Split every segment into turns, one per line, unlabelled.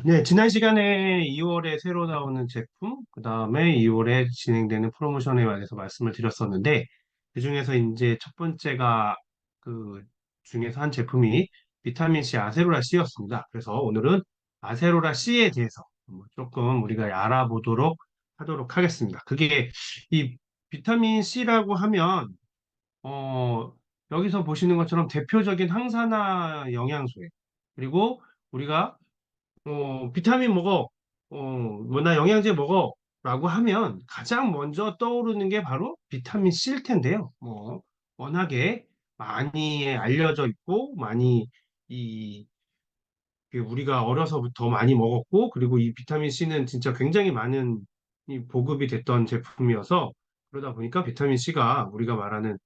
네, 지난 시간에 2월에 새로 나오는 제품, 그 다음에 2월에 진행되는 프로모션에 관해서 말씀을 드렸었는데, 그 중에서 이제 첫 번째가 그 중에서 한 제품이 비타민 C 아세로라 C였습니다. 그래서 오늘은 아세로라 C에 대해서 조금 우리가 알아보도록 하도록 하겠습니다. 그게 이 비타민 C라고 하면, 어, 여기서 보시는 것처럼 대표적인 항산화 영양소예요. 그리고 우리가 비타민 먹어, 뭐나 영양제 먹어, 라고 하면 가장 먼저 떠오르는 게 바로 비타민 C일 텐데요. 워낙에 많이 알려져 있고, 많이 이, 우리가 어려서부터 많이 먹었고, 그리고 이 비타민 C는 진짜 굉장히 많은 이 보급이 됐던 제품이어서 그러다 보니까 비타민 C가 우리가 말하는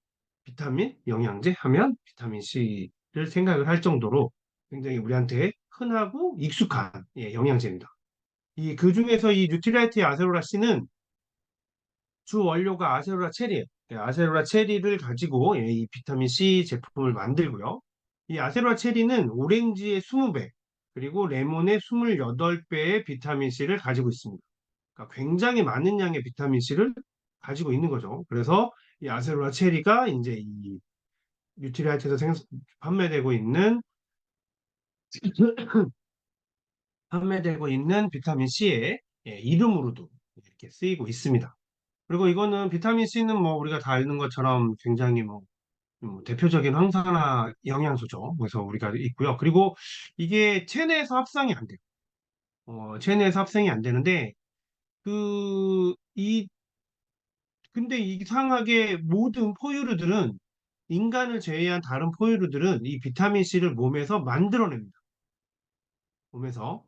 비타민 영양제 하면 비타민 C를 생각을 할 정도로 굉장히 우리한테 흔하고 익숙한 영양제입니다. 그 중에서 이 뉴트리라이트 아세로라 C는 주 원료가 아세로라 체리예요. 아세로라 체리를 가지고 이 비타민 C 제품을 만들고요. 이 아세로라 체리는 오렌지의 20배, 그리고 레몬의 28배의 비타민 C를 가지고 있습니다. 그러니까 굉장히 많은 양의 비타민 C를 가지고 있는 거죠. 그래서 이 아세로라 체리가 이제 이 뉴트리라이트에서 판매되고 있는 판매되고 있는 비타민 C의 이름으로도 이렇게 쓰이고 있습니다. 그리고 이거는 비타민 C는 뭐 우리가 다 아는 것처럼 굉장히 대표적인 항산화 영양소죠. 그래서 우리가 있고요. 그리고 이게 체내에서 합성이 안 돼요. 체내에서 합성이 안 되는데 그 이 근데 이상하게 모든 포유류들은 인간을 제외한 다른 포유류들은 이 비타민 C를 몸에서 만들어냅니다. 몸에서.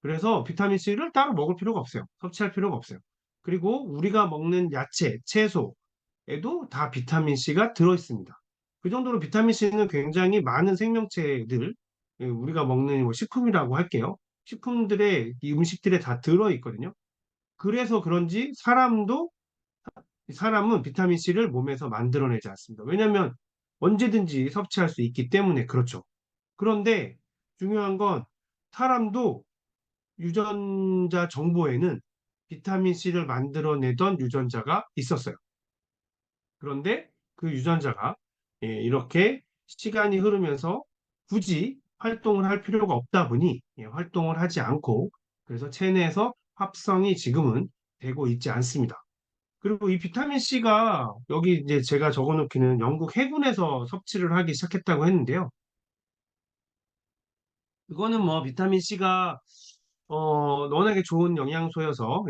그래서 비타민 C를 따로 먹을 필요가 없어요. 섭취할 필요가 없어요. 그리고 우리가 먹는 야채, 채소에도 다 비타민 C가 들어있습니다. 그 정도로 비타민 C는 굉장히 많은 생명체들, 우리가 먹는 뭐 식품이라고 할게요. 식품들의, 이 음식들에 다 들어있거든요. 그래서 그런지 사람은 비타민 C를 몸에서 만들어내지 않습니다. 왜냐하면 언제든지 섭취할 수 있기 때문에 그렇죠. 그런데 중요한 건 사람도 유전자 정보에는 비타민 C를 만들어내던 유전자가 있었어요. 그런데 그 유전자가 이렇게 시간이 흐르면서 굳이 활동을 할 필요가 없다 보니 활동을 하지 않고 그래서 체내에서 합성이 지금은 되고 있지 않습니다. 그리고 이 비타민 C가 여기 이제 제가 적어놓기는 영국 해군에서 섭취를 하기 시작했다고 했는데요. 이거는 뭐 비타민 C가 워낙에 좋은 영양소여서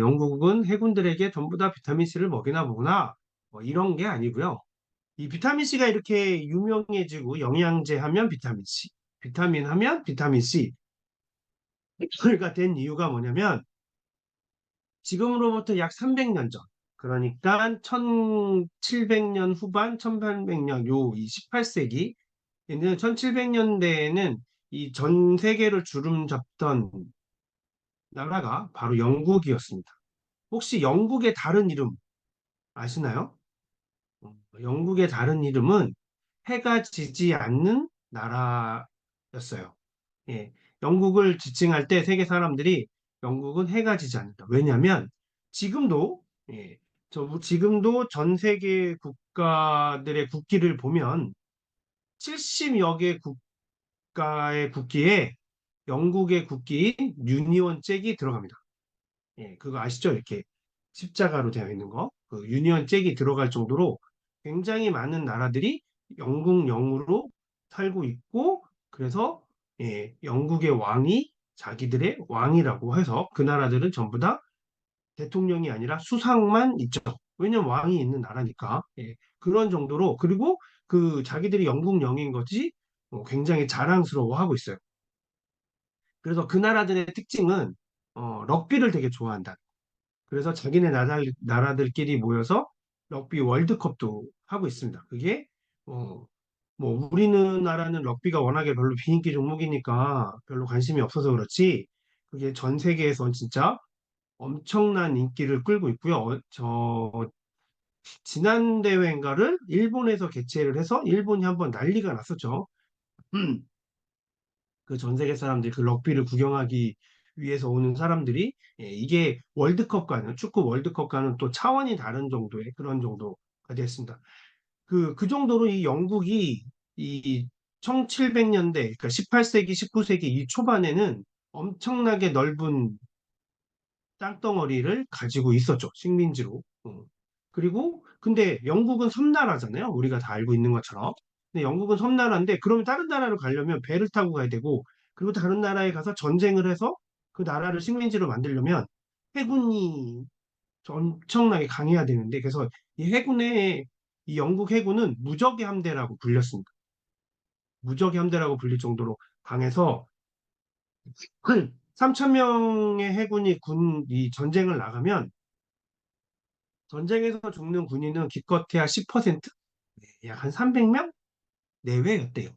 영국은 해군들에게 전부 다 비타민 C를 먹이나 보구나 뭐 이런 게 아니고요. 이 비타민 C가 이렇게 유명해지고 영양제 하면 비타민 C, 비타민 하면 비타민 C가 된 이유가 뭐냐면 지금으로부터 약 300년 전, 그러니까 1700년 후반, 1800년 이 18세기에는 1700년대에는 이 전 세계를 주름 잡던 나라가 바로 영국이었습니다. 혹시 영국의 다른 이름 아시나요? 영국의 다른 이름은 해가 지지 않는 나라였어요. 예, 영국을 지칭할 때 세계 사람들이 영국은 해가 지지 않는다. 왜냐하면 지금도 지금도 전 세계 국가들의 국기를 보면 70여 개 국가의 국기에 영국의 국기인 유니온 잭이 들어갑니다. 그거 아시죠? 이렇게 십자가로 되어 있는 거. 그 유니온 잭이 들어갈 정도로 굉장히 많은 나라들이 영국령으로 살고 있고, 그래서 영국의 왕이 자기들의 왕이라고 해서 그 나라들은 전부 다 대통령이 아니라 수상만 있죠. 왜냐면 왕이 있는 나라니까. 그런 정도로 그리고 그 자기들이 영국령인 것이 굉장히 자랑스러워하고 있어요. 그래서 그 나라들의 특징은 럭비를 되게 좋아한다. 그래서 자기네 나라들끼리 모여서 럭비 월드컵도 하고 있습니다. 그게 어, 뭐 우리는 나라는 럭비가 워낙에 별로 비인기 종목이니까 별로 관심이 없어서 그렇지 그게 전 세계에선 진짜 엄청난 인기를 끌고 있고요. 지난 대회인가를 일본에서 개최를 해서 일본이 한번 난리가 났었죠. 그 전 세계 사람들이 그 럭비를 구경하기 위해서 오는 사람들이 이게 월드컵과는 축구 월드컵과는 또 차원이 다른 정도의 그런 정도가 됐습니다. 그 정도로 이 영국이 이 1700년대, 그러니까 18세기, 19세기 이 초반에는 엄청나게 넓은 땅덩어리를 가지고 있었죠. 식민지로. 그리고 근데 영국은 섬나라잖아요. 우리가 다 알고 있는 것처럼. 근데 영국은 섬나라인데 그러면 다른 나라로 가려면 배를 타고 가야 되고 그리고 다른 나라에 가서 전쟁을 해서 그 나라를 식민지로 만들려면 해군이 엄청나게 강해야 되는데 그래서 이 영국 해군은 무적의 함대라고 불렸습니다. 무적의 함대라고 불릴 정도로 강해서 3천 명의 해군이 이 전쟁을 나가면 전쟁에서 죽는 군인은 기껏해야 10%? 약 한 300명 내외였대요.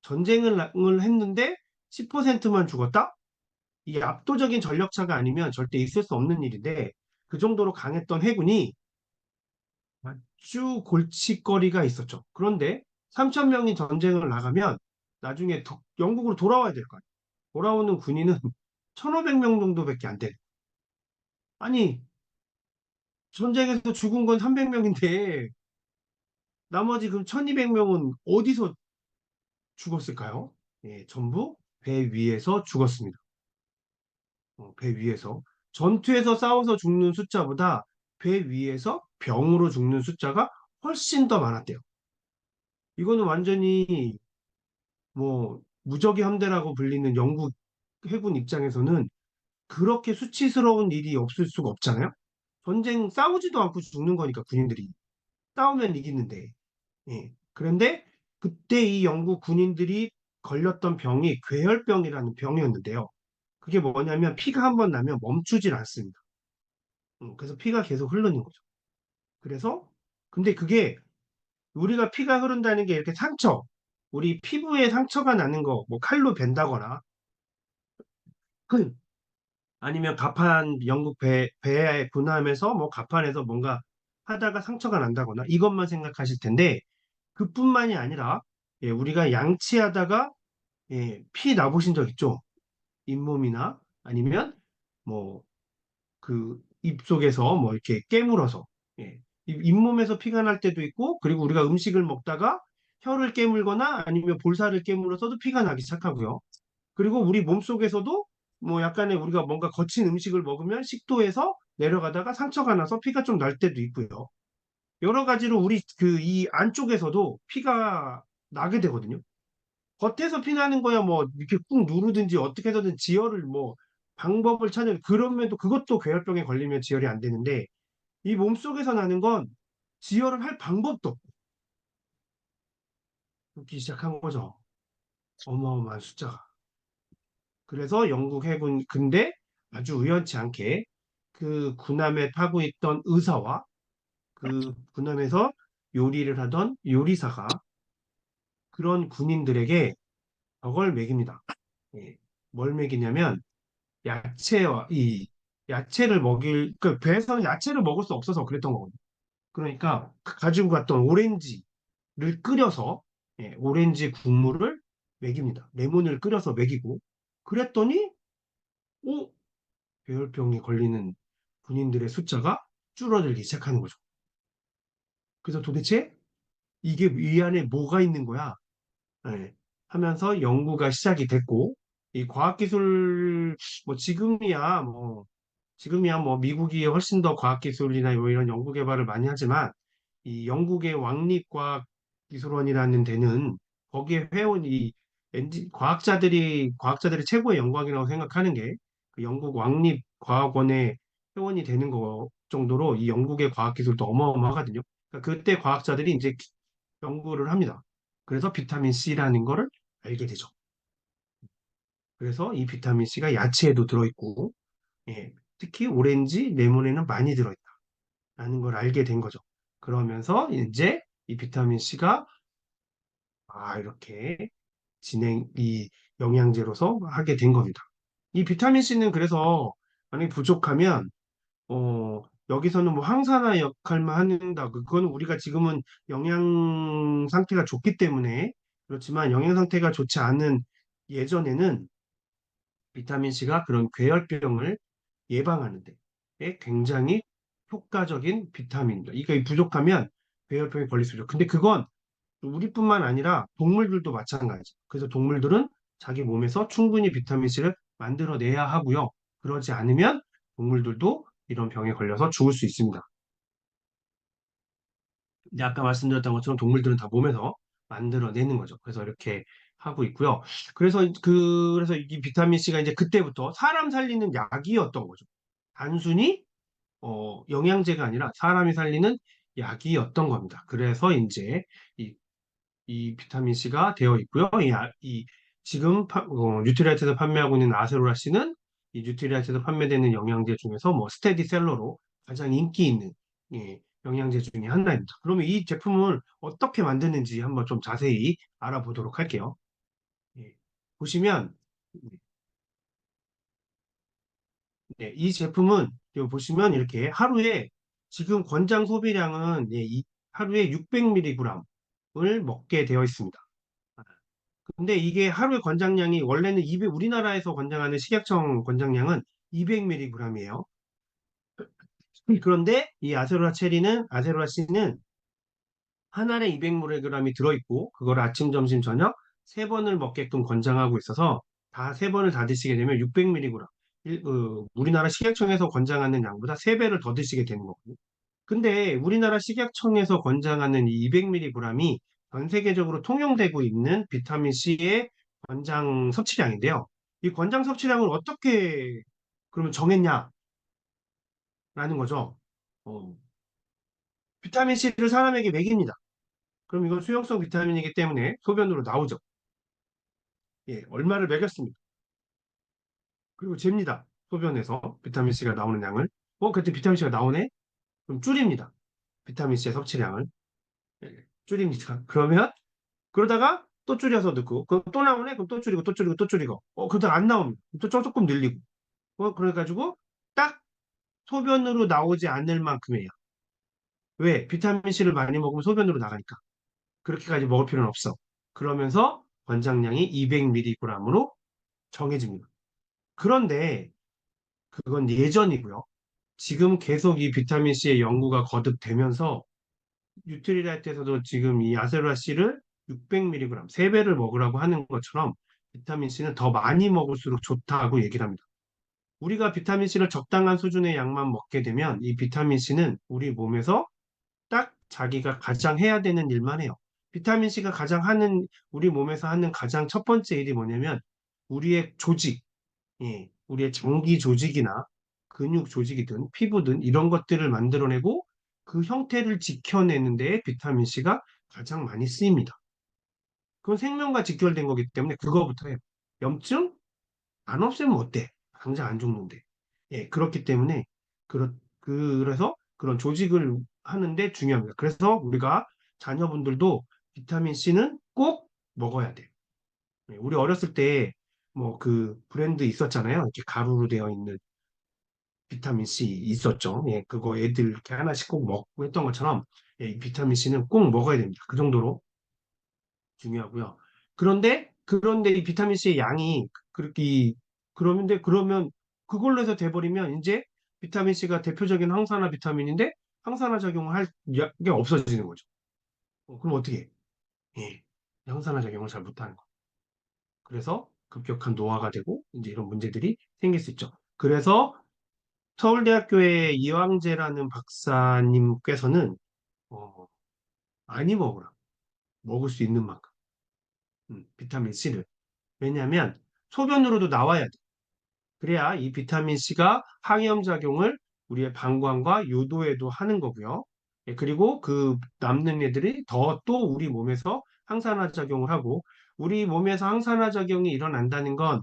전쟁을 했는데 10%만 죽었다? 이게 압도적인 전력차가 아니면 절대 있을 수 없는 일인데 그 정도로 강했던 해군이 아주 골칫거리가 있었죠. 그런데 3천 명이 전쟁을 나가면 나중에 영국으로 돌아와야 될 거 아니에요. 돌아오는 군인은 1,500명 정도밖에 안 돼. 아니, 전쟁에서 죽은 건 300명인데 나머지 그럼 1,200명은 어디서 죽었을까요? 예, 전부 배 위에서 죽었습니다. 배 위에서. 전투에서 싸워서 죽는 숫자보다 배 위에서 병으로 죽는 숫자가 훨씬 더 많았대요. 이거는 완전히 뭐 무적의 함대라고 불리는 영국 해군 입장에서는 그렇게 수치스러운 일이 없을 수가 없잖아요. 전쟁 싸우지도 않고 죽는 거니까 군인들이 싸우면 이기는데. 예. 그런데 그때 이 영국 군인들이 걸렸던 병이 괴혈병이라는 병이었는데요. 그게 뭐냐면 피가 한 번 나면 멈추질 않습니다. 그래서 피가 계속 흐르는 거죠. 그래서 근데 그게 우리가 피가 흐른다는 게 이렇게 상처, 우리 피부에 상처가 나는 거, 뭐 칼로 벤다거나 아니면 갑판 영국 배에 군함에서 뭐 갑판에서 뭔가 하다가 상처가 난다거나 이것만 생각하실 텐데 그뿐만이 아니라 우리가 양치하다가 피 나보신 적 있죠? 잇몸이나 아니면 뭐 그 입속에서 뭐 이렇게 깨물어서 잇몸에서 피가 날 때도 있고 그리고 우리가 음식을 먹다가 혀를 깨물거나 아니면 볼살을 깨물어서도 피가 나기 시작하고요. 그리고 우리 몸속에서도 뭐 약간의 우리가 뭔가 거친 음식을 먹으면 식도에서 내려가다가 상처가 나서 피가 좀 날 때도 있고요. 여러 가지로 우리 그 이 안쪽에서도 피가 나게 되거든요. 겉에서 피나는 거야 뭐 이렇게 꾹 누르든지 어떻게 해서든 지혈을 뭐 방법을 찾는 그러면 또 그것도 괴혈병에 걸리면 지혈이 안 되는데 이 몸속에서 나는 건 지혈을 할 방법도 없기 시작한 거죠. 어마어마한 숫자가. 그래서 영국 해군 근데 아주 우연치 않게 그 군함에 타고 있던 의사와 그 군함에서 요리를 하던 요리사가 그런 군인들에게 저걸 먹입니다. 예. 뭘 먹이냐면 야채와 이 야채를 그 배에서는 야채를 먹을 수 없어서 그랬던 거거든요. 그러니까 가지고 갔던 오렌지를 끓여서 오렌지 국물을 먹입니다. 레몬을 끓여서 먹이고 그랬더니 오 배열병에 걸리는 군인들의 숫자가 줄어들기 시작하는 거죠. 그래서 도대체 이게 이 안에 뭐가 있는 거야? 예, 하면서 연구가 시작이 됐고 이 과학기술 뭐 지금이야 뭐 미국이 훨씬 더 과학기술이나 뭐 이런 연구 개발을 많이 하지만 이 영국의 왕립과학기술원이라는 데는 거기에 회원 이 과학자들이 최고의 영광이라고 생각하는 게 그 영국 왕립과학원의 회원이 되는 거 정도로 이 영국의 과학기술도 어마어마하거든요. 그러니까 그때 과학자들이 이제 연구를 합니다. 그래서 비타민 C라는 거를 알게 되죠. 그래서 이 비타민 C가 야채에도 들어있고, 특히 오렌지, 레몬에는 많이 들어있다라는 걸 알게 된 거죠. 그러면서 이제 이 비타민 C가 이렇게 이 영양제로서 하게 된 겁니다. 이 비타민 C는 그래서 만약에 부족하면 여기서는 뭐 항산화 역할만 한다. 그거는 우리가 지금은 영양 상태가 좋기 때문에 그렇지만 영양 상태가 좋지 않은 예전에는 비타민 C가 그런 괴혈병을 예방하는 데 굉장히 효과적인 비타민입니다. 이게 부족하면 괴혈병에 걸릴 수 있죠. 근데 그건 우리뿐만 아니라 동물들도 마찬가지. 그래서 동물들은 자기 몸에서 충분히 비타민 C를 만들어내야 하고요. 그러지 않으면 동물들도 이런 병에 걸려서 죽을 수 있습니다. 근데 아까 말씀드렸던 것처럼 동물들은 다 몸에서 만들어내는 거죠. 그래서 이렇게 하고 있고요. 그래서 이 비타민 C가 이제 그때부터 사람 살리는 약이었던 거죠. 단순히 영양제가 아니라 사람이 살리는 약이었던 겁니다. 그래서 이제 이, 이 비타민 C가 되어 있고요. 지금 뉴트리아트에서 판매하고 있는 아세로라씨는 이 뉴트리아트에서 판매되는 영양제 중에서 뭐 스테디셀러로 가장 인기 있는 예, 영양제 중에 하나입니다. 그러면 이 제품을 어떻게 만드는지 한번 좀 자세히 알아보도록 할게요. 예, 보시면 이 제품은 여기 보시면 이렇게 하루에 지금 권장 소비량은 하루에 600mg을 먹게 되어 있습니다. 근데 이게 하루의 권장량이 원래는 200, 우리나라에서 권장하는 식약청 권장량은 200mg이에요. 그런데 이 아세로라 C는 한 알에 200mg이 들어있고 그걸 아침, 점심, 저녁 세 번을 먹게끔 권장하고 있어서 다 세 번을 다 드시게 되면 600mg. 우리나라 식약청에서 권장하는 양보다 세배를더 드시게 되는 거거든요. 근데 우리나라 식약청에서 권장하는 이 200mg이 전 세계적으로 통용되고 있는 비타민 C의 권장 섭취량인데요. 이 권장 섭취량을 어떻게 그러면 정했냐라는 거죠. 어, 비타민 C를 사람에게 먹입니다. 그럼 이건 수용성 비타민이기 때문에 소변으로 나오죠. 예, 얼마를 먹였습니다. 그리고 잽니다. 소변에서 비타민 C가 나오는 양을. 그때 비타민 C가 나오네? 그럼 줄입니다. 비타민 C의 섭취량을. 예, 줄입니다. 그러면 그러다가 또 줄여서 넣고 그럼 또 나오네? 그럼 또 줄이고 또 줄이고 또 줄이고 그러다가 안 나옵니다. 또 조금 늘리고 그래가지고 딱 소변으로 나오지 않을 만큼이에요. 왜? 비타민 C를 많이 먹으면 소변으로 나가니까. 그렇게까지 먹을 필요는 없어. 그러면서 권장량이 200mg으로 정해집니다. 그런데 그건 예전이고요. 지금 계속 이 비타민 C의 연구가 거듭되면서 뉴트리라이트에서도 지금 이 아세로라 C를 600mg, 3배를 먹으라고 하는 것처럼 비타민 C는 더 많이 먹을수록 좋다고 얘기를 합니다. 우리가 비타민 C를 적당한 수준의 양만 먹게 되면 이 비타민 C는 우리 몸에서 딱 자기가 가장 해야 되는 일만 해요. 비타민 C가 우리 몸에서 하는 가장 첫 번째 일이 뭐냐면 우리의 조직, 우리의 장기 조직이나 근육 조직이든 피부든 이런 것들을 만들어내고 그 형태를 지켜내는 데 비타민 C가 가장 많이 쓰입니다. 그건 생명과 직결된 거기 때문에 그거부터 해요. 염증? 안 없애면 어때? 당장 안 죽는데. 예, 그렇기 때문에 그래서 그런 조직을 하는데 중요합니다. 그래서 우리가 자녀분들도 비타민 C는 꼭 먹어야 돼요. 예, 우리 어렸을 때 뭐 그 브랜드 있었잖아요. 이렇게 가루로 되어 있는 비타민 C 있었죠. 예, 그거 애들 이렇게 하나씩 꼭 먹고 했던 것처럼 이 비타민 C는 꼭 먹어야 됩니다. 그 정도로 중요하고요. 그런데 이 비타민 C의 양이 그렇게 그러면 그걸로 해서 돼버리면 이제 비타민 C가 대표적인 항산화 비타민인데 항산화 작용을 할 게 없어지는 거죠. 그럼 어떻게 해? 예, 항산화 작용을 잘 못하는 거. 그래서 급격한 노화가 되고 이제 이런 문제들이 생길 수 있죠. 그래서 서울대학교의 이왕재라는 박사님께서는 어, 많이 먹을 수 있는 만큼 비타민 C를. 왜냐하면 소변으로도 나와야 돼. 그래야 이 비타민 C가 항염 작용을 우리의 방광과 요도에도 하는 거고요. 예, 그리고 그 남는 애들이 더 또 우리 몸에서 항산화 작용을 하고 우리 몸에서 항산화 작용이 일어난다는 건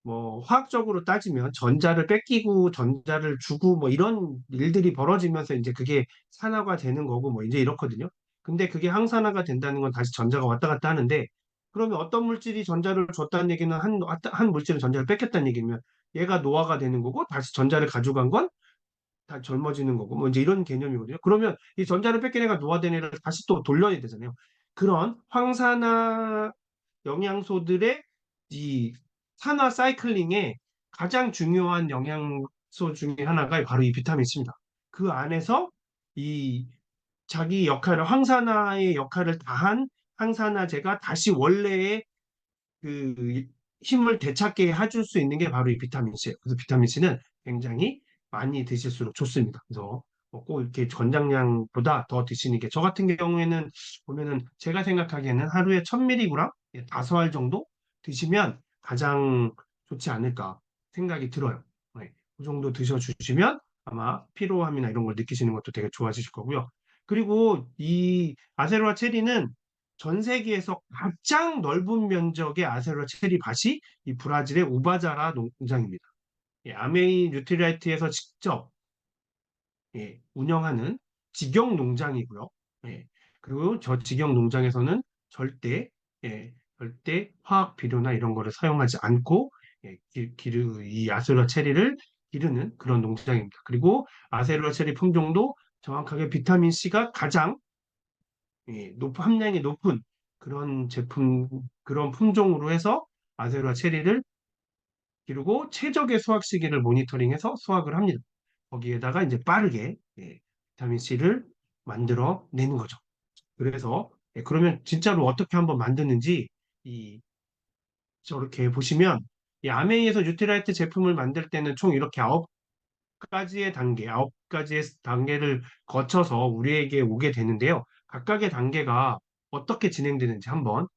뭐 화학적으로 따지면 전자를 뺏기고 전자를 주고 뭐 이런 일들이 벌어지면서 이제 그게 산화가 되는 거고 뭐 이제 이렇거든요. 근데 그게 항산화가 된다는 건 다시 전자가 왔다 갔다 하는데 그러면 어떤 물질이 전자를 줬다는 얘기는 한 물질은 전자를 뺏겼다는 얘기면 얘가 노화가 되는 거고 다시 전자를 가져간 건 다 젊어지는 거고 뭐 이제 이런 개념이거든요. 그러면 이 전자를 뺏긴 애가 노화된 애를 다시 또 돌려야 되잖아요. 그런 황산화 영양소들의 이 산화 사이클링의 가장 중요한 영양소 중에 하나가 바로 이 비타민 C입니다. 그 안에서 이 자기 역할을 항산화의 역할을 다한 항산화제가 다시 원래의 그 힘을 되찾게 해줄 수 있는 게 바로 이 비타민 C예요. 그래서 비타민 C는 굉장히 많이 드실수록 좋습니다. 그래서 뭐꼭 이렇게 권장량보다 더 드시는 게 저 같은 경우에는 보면은 제가 생각하기에는 하루에 1000mg 5알 정도 드시면 가장 좋지 않을까 생각이 들어요. 네, 그 정도 드셔주시면 아마 피로함이나 이런 걸 느끼시는 것도 되게 좋아지실 거고요. 그리고 이 아세로아 체리는 전 세계에서 가장 넓은 면적의 아세로아 체리 밭이 이 브라질의 우바자라 농장입니다. 아메이 뉴트리라이트에서 직접 운영하는 직영 농장이고요. 예, 그리고 저 직영 농장에서는 절대 절대 화학 비료나 이런 거를 사용하지 않고 이 아세로아 체리를 기르는 그런 농장입니다. 그리고 아세로아 체리 품종도 정확하게 비타민 C가 가장 함량이 높은 그런 제품, 그런 품종으로 해서 아세로아 체리를 기르고 최적의 수확 시기를 모니터링해서 수확을 합니다. 거기에다가 이제 빠르게 비타민 C를 만들어 내는 거죠. 그래서 그러면 진짜로 어떻게 한번 만드는지 이 저렇게 보시면 이 아메이에서 뉴트라이트 제품을 만들 때는 총 이렇게 9가지의 단계, 9가지의 단계를 거쳐서 우리에게 오게 되는데요. 각각의 단계가 어떻게 진행되는지 한번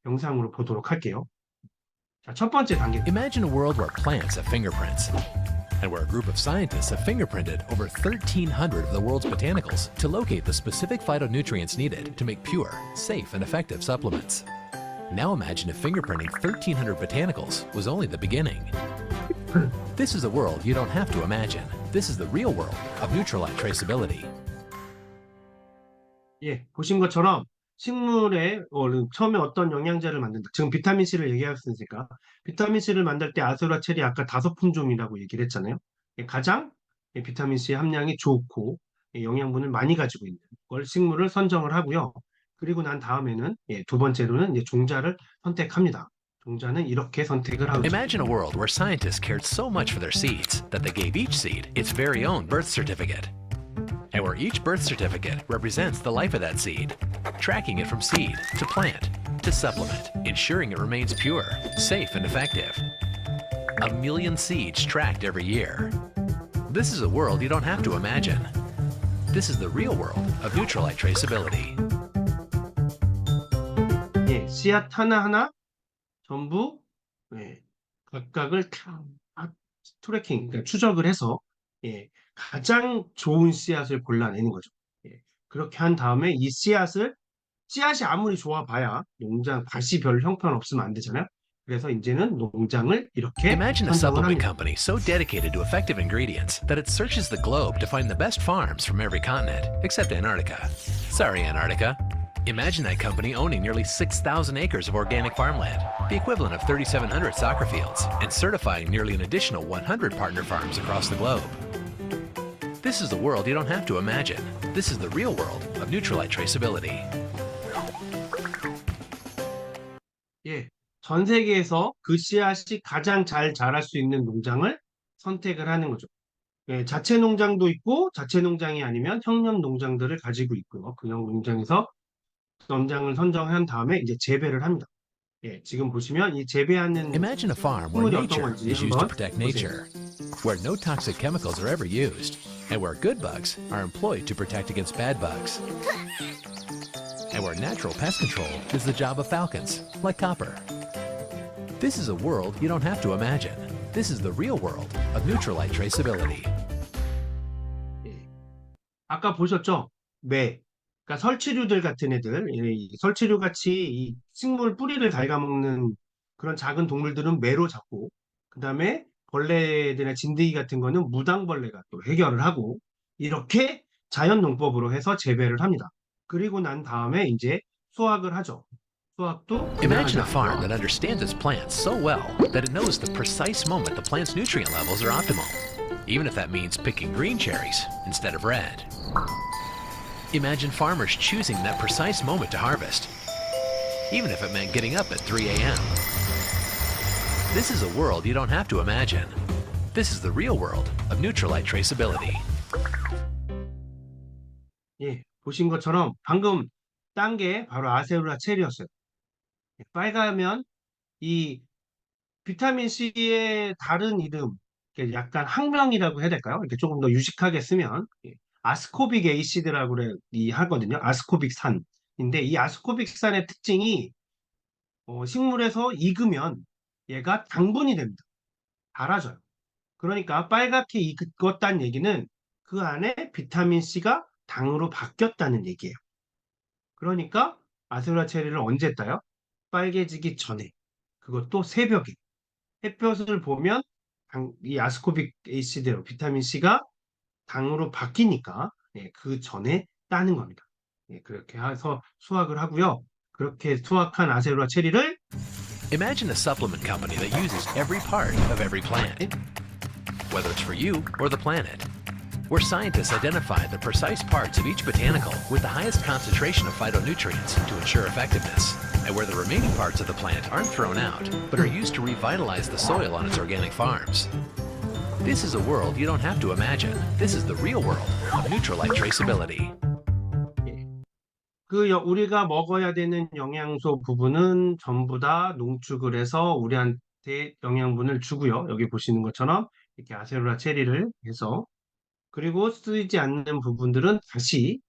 영상으로 보도록 할게요. 자, 첫 번째 단계입니다.
Imagine a world where plants have fingerprints, and where a group of scientists have fingerprinted over 1,300 of the world's botanicals to locate the specific phytonutrients needed to make pure, safe, and effective supplements. Now imagine if fingerprinting 1,300 botanicals was only the beginning. This is a world you don't have to imagine. This is the real world of Nutrilite traceability.
예, 보신 것처럼 식물에 처음에 어떤 영양제를 만든다. 지금 비타민 C를 얘기했으니까 비타민 C를 만들 때 아세로아 체리 아까 5품종이라고 얘기를 했잖아요. 가장 비타민 C 함량이 좋고 영양분을 많이 가지고 있는 걸 식물을 선정을 하고요. 그리고 난 다음에는 두 번째로는 종자를 선택합니다. 종자는 이렇게 선택을 하죠.
Imagine a world where scientists cared so much for their seeds that they gave each seed its very own birth certificate. And where each birth certificate represents the life of that seed, tracking it from seed to plant to supplement, ensuring it remains pure, safe, and effective. 1,000,000 seeds tracked every year. This is a world you don't have to imagine. This is the real world of Nutrilite traceability.
예, 씨앗 하나하나 전부 각각을 다 트래킹, 그러니까 추적을 해서 가장 좋은 씨앗을 골라내는 거죠. 그렇게 한 다음에 이 씨앗이 아무리 좋아봐야 농장 밭이 별 형편없으면 안 되잖아요. 그래서 이제는 농장을 이렇게
Imagine a
선정을
supplement
합니다.
company so dedicated to effective ingredients that it searches the globe to find the best farms from every continent, except Antarctica. Sorry, Antarctica. Imagine that company owning nearly 6,000 acres of organic farmland, the equivalent of 3,700 soccer fields, and certifying nearly an additional 100 partner farms across the globe. This is the world you don't have to imagine. This is the real world of Nutrilite traceability.
예, 전 세계에서 그 씨앗이 가장 잘 자랄 수 있는 농장을 선택을 하는 거죠. 자체 농장도 있고 자체 농장이 아니면 협력 농장들을 가지고 있고요. 그 농장에서 농장을 선정한 다음에 이제 재배를 합니다. 지금 보시면 이 재배하는
Imagine a farm where
식물이 어떤
nature
건지
is used to
한번
protect
보세요.
nature, where no toxic chemicals are ever used, and where good bugs are employed to protect against bad bugs, and where natural pest control is the job of falcons, like copper. This is a world you don't have to imagine. This is the real world of Nutrilite traceability.
아까 보셨죠? 매. 그러니까 설치류들 같은 애들, 이 설치류 같이 이 식물 뿌리를 갉아먹는 그런 작은 동물들은 매로 잡고, 그 다음에 벌레들이나 진드기 같은 거는 무당벌레가 또 해결을 하고, 이렇게 자연 농법으로 해서 재배를 합니다. 그리고 난 다음에 이제 수확을 하죠. 수확도
Imagine a farm that understands its plants so well that it knows the precise moment the plant's nutrient levels are optimal, even if that means picking green cherries instead of red. Imagine farmers choosing that precise moment to harvest, even if it meant getting up at 3 a.m. This is a world you don't have to imagine. This is the real world of Neutralite traceability.
예, 보신 것처럼 방금 딴 게 바로 아세룰라 체리였어요. 빨가면 이 비타민 C의 다른 이름, 이렇게 약간 학명이라고 해야 될까요? 이렇게 조금 더 유식하게 쓰면 아스코빅 에이시드라고 하거든요. 아스코빅 산인데 이 아스코빅 산의 특징이 식물에서 익으면 얘가 당분이 됩니다. 달아져요. 그러니까 빨갛게 익었다는 얘기는 그 안에 비타민 C가 당으로 바뀌었다는 얘기예요. 그러니까 아세룰라 체리를 언제 따요? 빨개지기 전에. 그것도 새벽에. 햇볕을 보면 이 아스코빅 에이시드 비타민 C가 당으로 바뀌니까 그 전에 따는 겁니다. 그렇게 해서 수확을 하고요. 그렇게 수확한 아세룰라 체리를
Imagine a supplement company that uses every part of every plant, whether it's for you or the planet, where scientists identify the precise parts of each botanical with the highest concentration of phytonutrients to ensure effectiveness, and where the remaining parts of the plant aren't thrown out, but are used to revitalize the soil on its organic farms. This is a world you don't have to imagine. This is the real world of Neutralite traceability.
우리가 먹어야 되는 영양소 부분은 전부 다 농축을 해서 우리한테 영양분을 주고요. 여기 보시는 것처럼 이렇게 아세룰라 체리를 해서 그리고 쓰이지 않는 부분들은 다시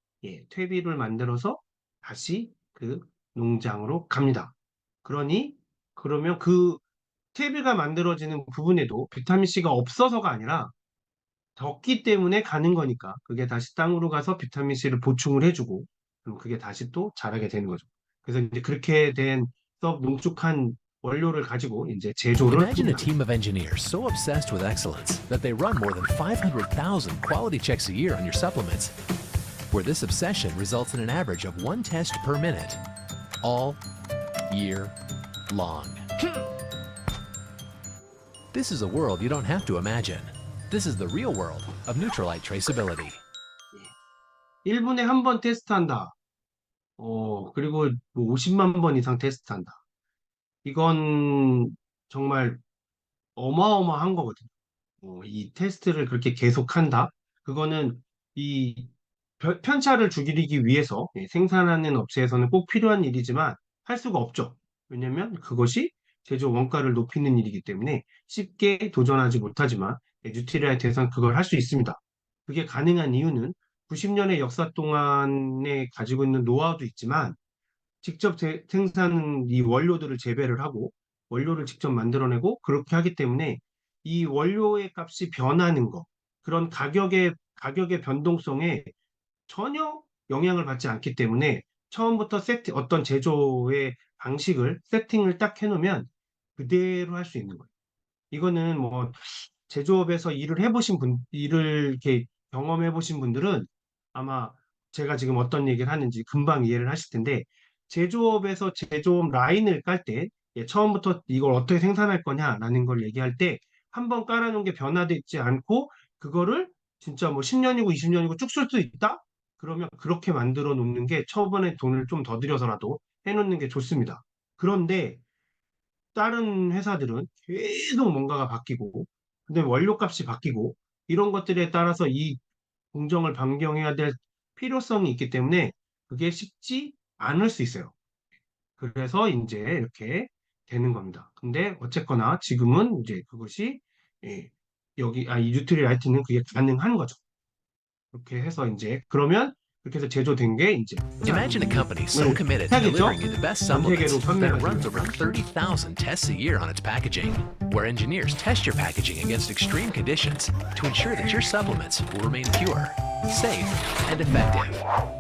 퇴비를 만들어서 다시 그 농장으로 갑니다. 그러면 그 퇴비가 만들어지는 부분에도 비타민 C가 없어서가 아니라 덥기 때문에 가는 거니까 그게 다시 땅으로 가서 비타민 C를 보충을 해주고 그럼 그게 다시 또 자라게 되는 거죠. 그래서 이제 그렇게 된 농축한 원료를 가지고 이제 제조를
Imagine a
합니다.
team of engineers so obsessed with excellence that they run more than 500,000 quality checks a year on your supplements, where this obsession results in an average of 1 test per minute, all year long. This is a world you don't have to imagine. This is the real world of Neutralite traceability.
1분에 한 번 테스트한다. 그리고 뭐 50만 번 이상 테스트한다. 이건 정말 어마어마한 거거든요. 이 테스트를 그렇게 계속한다. 그거는 이 편차를 줄이기 위해서 생산하는 업체에서는 꼭 필요한 일이지만 할 수가 없죠. 왜냐면 그것이 제조 원가를 높이는 일이기 때문에 쉽게 도전하지 못하지만 뉴트리아이트에서는 그걸 할 수 있습니다. 그게 가능한 이유는 90년의 역사 동안에 가지고 있는 노하우도 있지만 직접 생산 이 원료들을 재배를 하고 원료를 직접 만들어내고 그렇게 하기 때문에 이 원료의 값이 변하는 거 그런 가격의 변동성에 전혀 영향을 받지 않기 때문에 처음부터 어떤 제조의 방식을 세팅을 딱 해놓으면 그대로 할 수 있는 거예요. 이거는 뭐 제조업에서 일을 이렇게 경험해 보신 분들은 아마 제가 지금 어떤 얘기를 하는지 금방 이해를 하실 텐데 제조업에서 제조업 라인을 깔 때 처음부터 이걸 어떻게 생산할 거냐라는 걸 얘기할 때 한 번 깔아놓은 게 변화되지 않고 그거를 진짜 뭐 10년이고 20년이고 쭉 쓸 수 있다? 그러면 그렇게 만들어 놓는 게 처음에 돈을 좀 더 들여서라도 해놓는 게 좋습니다. 그런데 다른 회사들은 계속 뭔가가 바뀌고, 근데 원료값이 바뀌고, 이런 것들에 따라서 이 공정을 변경해야 될 필요성이 있기 때문에 그게 쉽지 않을 수 있어요. 그래서 이제 이렇게 되는 겁니다. 근데 어쨌거나 지금은 이제 그것이 예, 이 뉴트리라이트는 그게 가능한 거죠. 그렇게 해서 이제 그러면 그렇게 해서 제조된 게 이제
Imagine a company so committed to delivering you the best supplements that it runs over 30,000 tests a year on its packaging, where engineers test your packaging against extreme conditions to ensure that your supplements will remain pure, safe, and effective.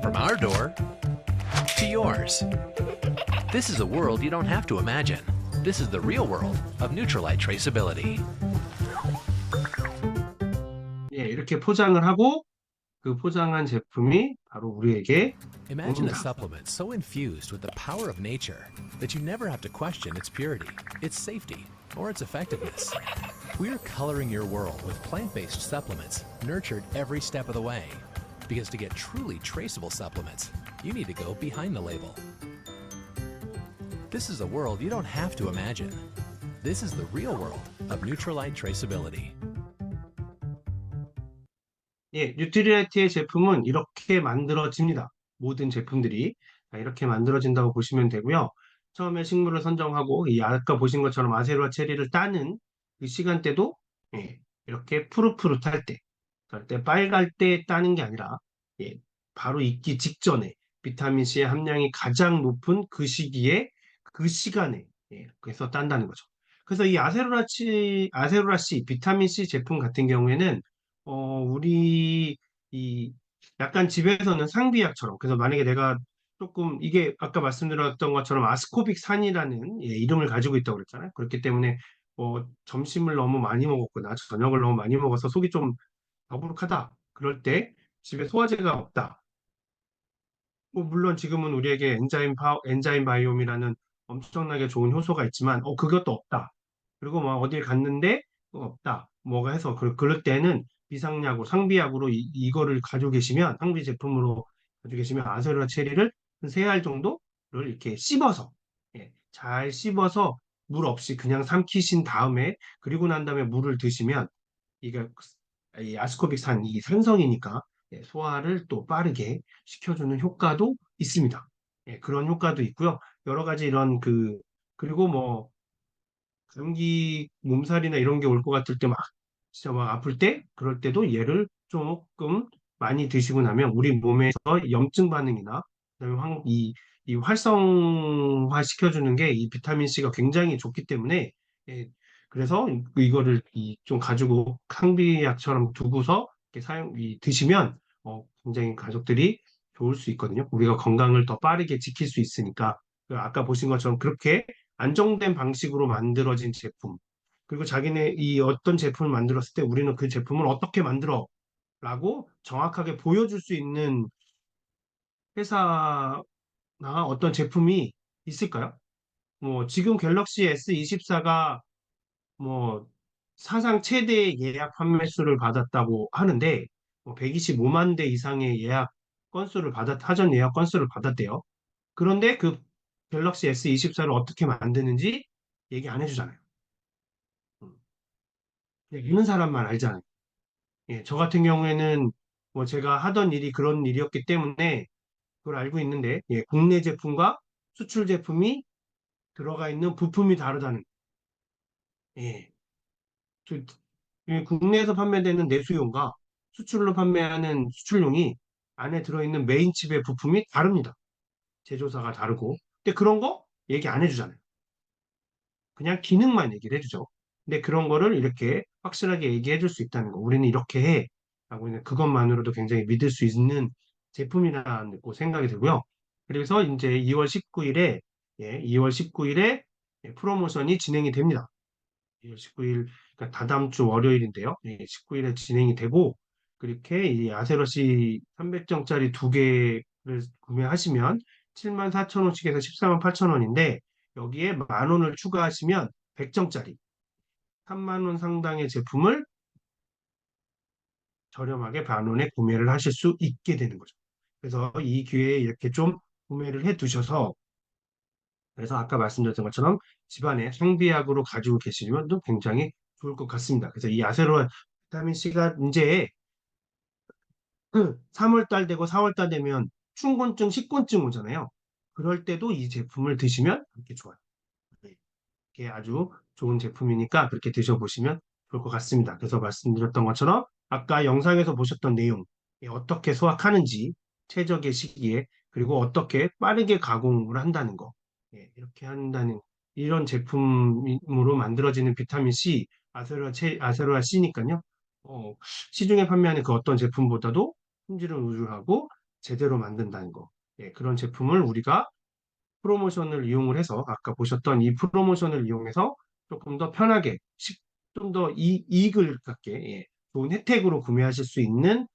From our door to yours. This is a world you don't have to imagine. This is the real world of Neutralite traceability.
예, 이렇게 포장을 하고 그 포장한 제품이 바로 우리에게
Imagine a
옵니다.
supplement so infused with the power of nature that you never have to question its purity, its safety, or its effectiveness. We're coloring your world with plant-based supplements nurtured every step of the way. Because to get truly traceable supplements, you need to go behind the label. This is a world you don't have to imagine. This is the real world of Nutrilite traceability.
예, 뉴트리라이트의 제품은 이렇게 만들어집니다. 모든 제품들이 이렇게 만들어진다고 보시면 되고요. 처음에 식물을 선정하고 이 아까 보신 것처럼 아세로라 체리를 따는 그 시간대도 예, 이렇게 푸릇푸릇할 때, 절대 빨갈 때 따는 게 아니라 예, 바로 익기 직전에 비타민 C의 함량이 가장 높은 그 시기에 그 시간에 예, 그래서 딴다는 거죠. 그래서 이 아세로라 C, 비타민 C 제품 같은 경우에는 우리 이 약간 집에서는 상비약처럼 그래서 만약에 내가 조금 이게 아까 말씀드렸던 것처럼 아스코빅 산이라는 예, 이름을 가지고 있다고 그랬잖아요. 그렇기 때문에 점심을 너무 많이 먹었거나 저녁을 너무 많이 먹어서 속이 좀 더부룩하다. 그럴 때 집에 소화제가 없다. 뭐 물론 지금은 우리에게 엔자임 바이옴이라는 엄청나게 좋은 효소가 있지만 그것도 없다. 그리고 막 어딜 갔는데 없다. 뭐가 해서 그럴 때는 비상약으로 상비약으로 이거를 가지고 계시면 상비 제품으로 가지고 계시면 아세로라 체리를 한 3알 정도를 이렇게 씹어서 예, 잘 씹어서 물 없이 그냥 삼키신 다음에 그리고 난 다음에 물을 드시면 이게 이 아스코빅산 이 산성이니까 예, 소화를 또 빠르게 시켜주는 효과도 있습니다. 예, 그런 효과도 있고요. 여러 가지 이런 그리고 뭐 감기 몸살이나 이런 게 올 것 같을 때 막 진짜 막 아플 때 그럴 때도 얘를 조금 많이 드시고 나면 우리 몸에서 염증 반응이나 그다음에 이 활성화 시켜주는 게 이 비타민 C가 굉장히 좋기 때문에 예, 그래서 이거를 좀 가지고 상비약처럼 두고서 이렇게 드시면 굉장히 가족들이 좋을 수 있거든요. 우리가 건강을 더 빠르게 지킬 수 있으니까 아까 보신 것처럼 그렇게 안정된 방식으로 만들어진 제품. 그리고 자기네 이 어떤 제품을 만들었을 때 우리는 그 제품을 어떻게 만들어? 라고 정확하게 보여줄 수 있는 회사나 어떤 제품이 있을까요? 뭐 지금 갤럭시 S24가 뭐 사상 최대 예약 판매 수를 받았다고 하는데 125만 대 이상의 예약 건수를 사전 예약 건수를 받았대요. 그런데 그 갤럭시 S24를 어떻게 만드는지 얘기 안 해주잖아요. 음. 그냥 있는 사람만 알잖아요. 예, 저 같은 경우에는 뭐 제가 하던 일이 그런 일이었기 때문에 그걸 알고 있는데 예, 국내 제품과 수출 제품이 들어가 있는 부품이 다르다는 예, 저- 국내에서 판매되는 내수용과 수출로 판매하는 수출용이 안에 들어있는 메인 칩의 부품이 다릅니다. 제조사가 다르고 근데 그런 거 얘기 안 해주잖아요. 그냥 기능만 얘기를 해주죠. 근데 그런 거를 이렇게 확실하게 얘기해 줄 수 있다는 거. 우리는 이렇게 해. 라고 하는 그것만으로도 굉장히 믿을 수 있는 제품이라고 생각이 들고요. 그래서 이제 2월 19일에, 예, 2월 19일에 프로모션이 진행이 됩니다. 2월 19일, 그러니까 다다음 주 월요일인데요. 예, 19일에 진행이 되고, 그렇게 이 아세러시 300정짜리 두 개를 구매하시면 74,000원씩에서 148,000원인데, 여기에 10,000원을 추가하시면 100정짜리 3만 원 상당의 제품을 저렴하게 반원에 구매를 하실 수 있게 되는 거죠. 그래서 이 기회에 이렇게 좀 구매를 해 두셔서 그래서 아까 말씀드렸던 것처럼 집안에 상비약으로 가지고 계시면 또 굉장히 좋을 것 같습니다. 그래서 이 아세로 비타민 C가 이제 3월 달 되고 4월 달 되면 춘곤증, 식곤증 오잖아요. 그럴 때도 이 제품을 드시면 그렇게 좋아요. 네. 이게 아주 좋은 제품이니까 그렇게 드셔보시면 좋을 것 같습니다. 그래서 말씀드렸던 것처럼 아까 영상에서 보셨던 내용, 어떻게 수확하는지, 최적의 시기에, 그리고 어떻게 빠르게 가공을 한다는 거, 이렇게 한다는 이런 제품으로 만들어지는 비타민 C, 아세로라 C니까요. 시중에 판매하는 그 어떤 제품보다도 품질을 우수하고 제대로 만든다는 거. 그런 제품을 우리가 프로모션을 이용을 해서 아까 보셨던 이 프로모션을 이용해서 조금 더 편하게 좀 더 이익을 갖게 좋은 혜택으로 구매하실 수 있는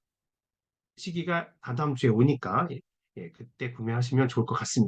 시기가 다다음 주에 오니까 그때 구매하시면 좋을 것 같습니다.